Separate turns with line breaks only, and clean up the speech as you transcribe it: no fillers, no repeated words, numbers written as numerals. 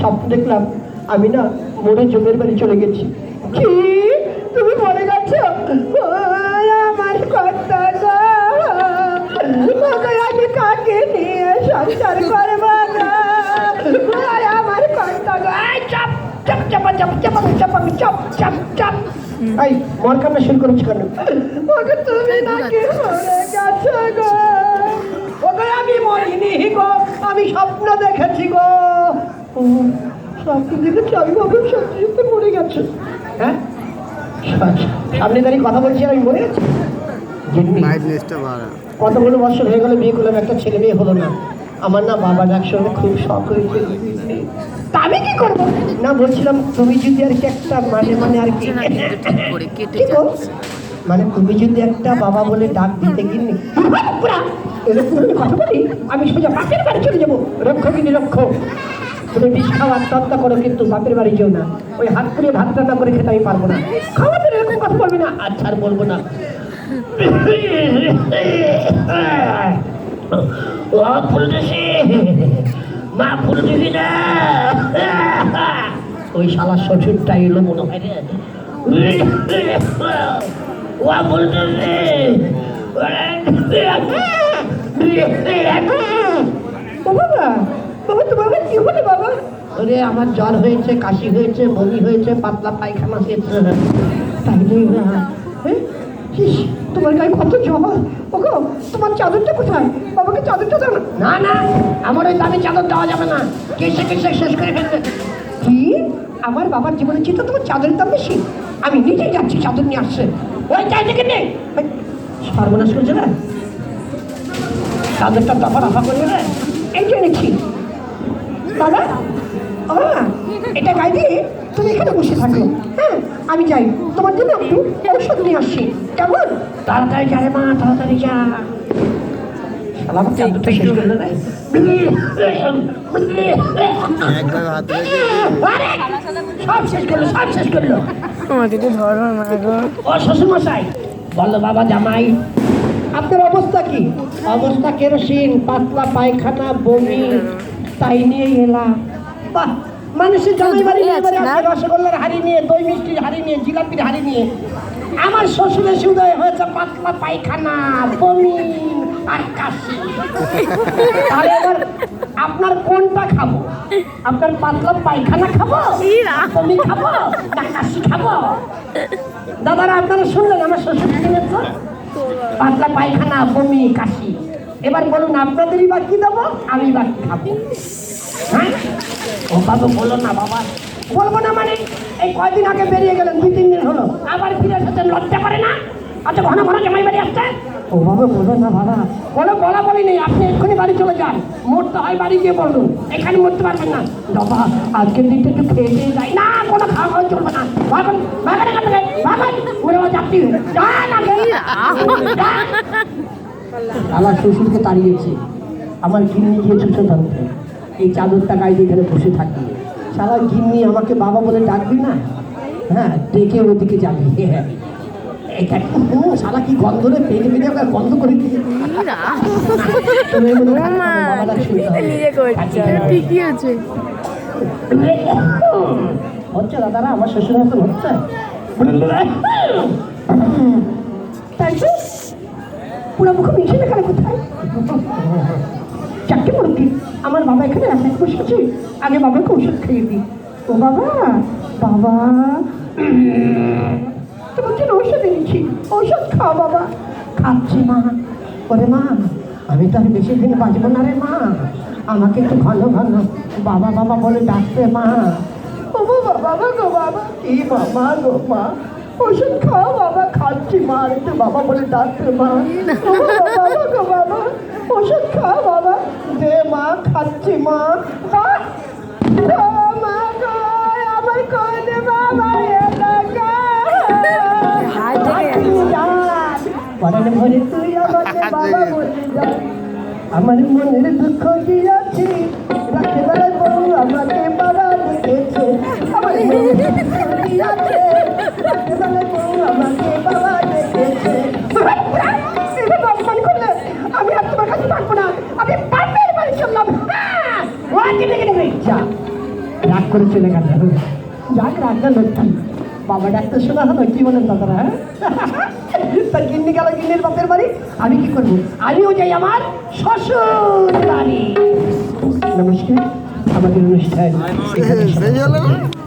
স্বপ্ন দেখলাম আমি না মনে জমের বাড়ি চলে গেছি। কি তুমি মরে গেছো? আমার কথা গো, আমি কাকে নিয়ে সংসার করবো গো? আমার কথা গো, চাপ চাপ চাপা চাপ চাপা চাপা চাপ চাপ চাপ। এই মর কান্না শুরু করেছি কেন? ওকে তুমি নাকি মরে গেছো গো? ওকে আমি মরিনি গো, আমি স্বপ্ন দেখেছি গো। স্বপ্ন দেখেছি আমি ভাবলাম সত্যি সত্যি মরে গেছো। হ্যাঁ সামনে দাঁড়িয়ে কথা বলছি আমি মরে গেছি? কতগুলো বছর হয়ে গেল বিয়ে করলাম, একটা ছেলে মেয়ে হলো না। আমার না বাবা ডাক শুনে খুব শখ হয়েছে। তা আমি কি করবো না, বলছিলাম তুমি যদি আর কি একটা মানে আর কি মানে তুমি যদি একটা বাবা বলে ডাক দিতে গিয়ে এরকম কথা বলি আমি সোজা বাপের বাড়ি চলে যাবো। রক্ষ কি নিরক্ষ, তুমি বিষ খাওয়া আত্মহত্যা করো কিন্তু বাপের বাড়ি যেও না। ওই হাত করে ভাত রান্না করে খেতে আমি পারবো না। খাওয়াতে এরকম কথা বলবি না। আচ্ছা আর বলবো না। মা ফুল দিবি না, ওই শালা শ্বশুরটা এলো মনে হয় রে। ও বলতেছে বাবা, বাবা তোমার কি হলো বাবা? ওরে আমার জ্বর হয়েছে, কাশি হয়েছে, বমি হয়েছে, পাতলা পায়খানা হয়েছে। তাই না? তোমার গায়ে কত জ্বর। ওগো তোমার চাদরটা কোথায়? বাবাকে চাদরটা দাও না। না আমার ওই দামি চাদর দেওয়া যাবে না, কেসে কেসে শেষ করে ফেলবে। কি আমার বাবার জীবনের চিন্তা তোমার চাদরের দাম বেশি? আমি নিজেই যাচ্ছি চাদর নিয়ে আসছে। ওই চাই থেকে নেই সর্বনাশ করছে না, চাদরটা দফা রফা করবে না। এইটা এনেছি বাবা। এটা গায়ে দিয়ে তুমি এখানে বসে থাকো। হ্যাঁ আমি যাই, তোমার জন্য একটু ঔষধ নিয়ে আসছি। কেমন? তাড়াতাড়ি যা রে মা, তাড়াতাড়ি যা। সব শেষ করলো, সব শেষ করলো। ও শ্বশুর মশাই বললো বাবা জামাই আপনার অবস্থা কি? অবস্থা কেরোসিন, পাতলা পায়খানা, বমি, তাই নিয়ে এলাম। বাহ, মানুষের জামাই বাড়ি রসগোল্লার হাড়ি নিয়ে, দই মিষ্টির হাড়ি নিয়ে, জিলাপির হাড়ি নিয়ে। আমার শ্বশুরের উদয় হয়েছে পাতলা পায়খানা, বমি আর কাশি। তাহলে এবার আপনার কোনটা খাবো? আপনার পাতলা পায়খানা খাবো, বমি খাবো না কাশি খাবো? দাদারা আপনারা শুনলেন আমার শ্বশুর কিনেছে পাতলা পায়খানা, বমি, কাশি। এবার বলুন আপনাদেরই বাকি দেবো, আমি বাকি খাবো। হ্যাঁ ও বাবু বলো না বাবা। বলবো না মানে এই কয়দিন আগে বেরিয়ে গেলেন, 2-3 দিন হলো, আবার ফিরে এসেছেন, লজ্জা করে না? আচ্ছা ঘন ঘন জামাই বাড়ি আসছে। ও বাবা বলো না বাবা। কোনো বলা বলি নেই, আপনি এক্ষুনি বাড়ি চলে যান। মরতে হয় বাড়ি গিয়ে বলুন, এখানে মরতে পারবেন না। বাবা আজকের দিনটা একটু খেয়ে দিয়ে যাই না, কোনো খাওয়া খাওয়া চলবে না। ভাবেন ভাবেন এখান থেকে, ভাবেন ওরা যাচ্ছি আমার শ্বশুরকে তাড়িয়েছে, আমার গিন্নি গিয়েছে ধরতে। এই চাদরটা গায়ে এখানে বসে থাকি, সারা গিন্নি আমাকে বাবা বলে ডাকবি না। হ্যাঁ ডেকে ওদিকে যাবি। হ্যাঁ সারা কি গন্ধ রে, পেয়ে পেয়ে আমরা বন্ধ করে দিয়ে হচ্ছে দাদারা আমার শ্বশুর মতন হচ্ছে। তাই তো পুরা মুখ মিশে এখানে কোথায়? চারটে মুরগি আমার বাবা এখানে এক বসেছে, আগে বাবাকে ওষুধ খাইয়ে দিই। ও বাবা, বাবা তোমার জন্য ঔষধ এনেছি, ঔষধ খাও বাবা। খাচ্ছি মা। ওরে মা আমি তো আর বেশি দিন বাঁচবো না রে মা, আমাকে একটু ঘন ঘন বাবা বাবা বলে ডাকতে মা। ও বাবা বাবা গো বাবা, এই বাবা গো মা, ওষুধ খাও বাবা। খাচ্ছি মা, একটু বাবা বলে ডাকতে মা। বাবা গো বাবা, ওষুধ খাও বাবা। দে মা, খাচ্ছি মা। মা গো আমার কোলে বাবা ভরে তুই আমাকে বাবা বলে যা। আমার মনের দুঃখ দিয়েছি, রাতে বেলায় বউ আমাকে বাবা দেখেছে। আমার মনের দুঃখ দিয়েছে, রাতে বেলায় বউ আমাকে বাবা দেখেছে। আমি আর তোমার কাছে থাকবো না, আমি বাপের বাড়ি চললাম। রাগ করে চলে গেল। যাক রাগটা লক্ষ্মী, বাবা ডাক্তার শোনা হলো, কি বলেন দাদারা? হ্যাঁ, তা গিন্নি গেল গিন্নির বাপের বাড়ি, আমি কি করবো? আমিও যাই আমার শ্বশুর বাড়ি। নমস্কার, আমাদের অনুষ্ঠান এখানে সমাপ্ত।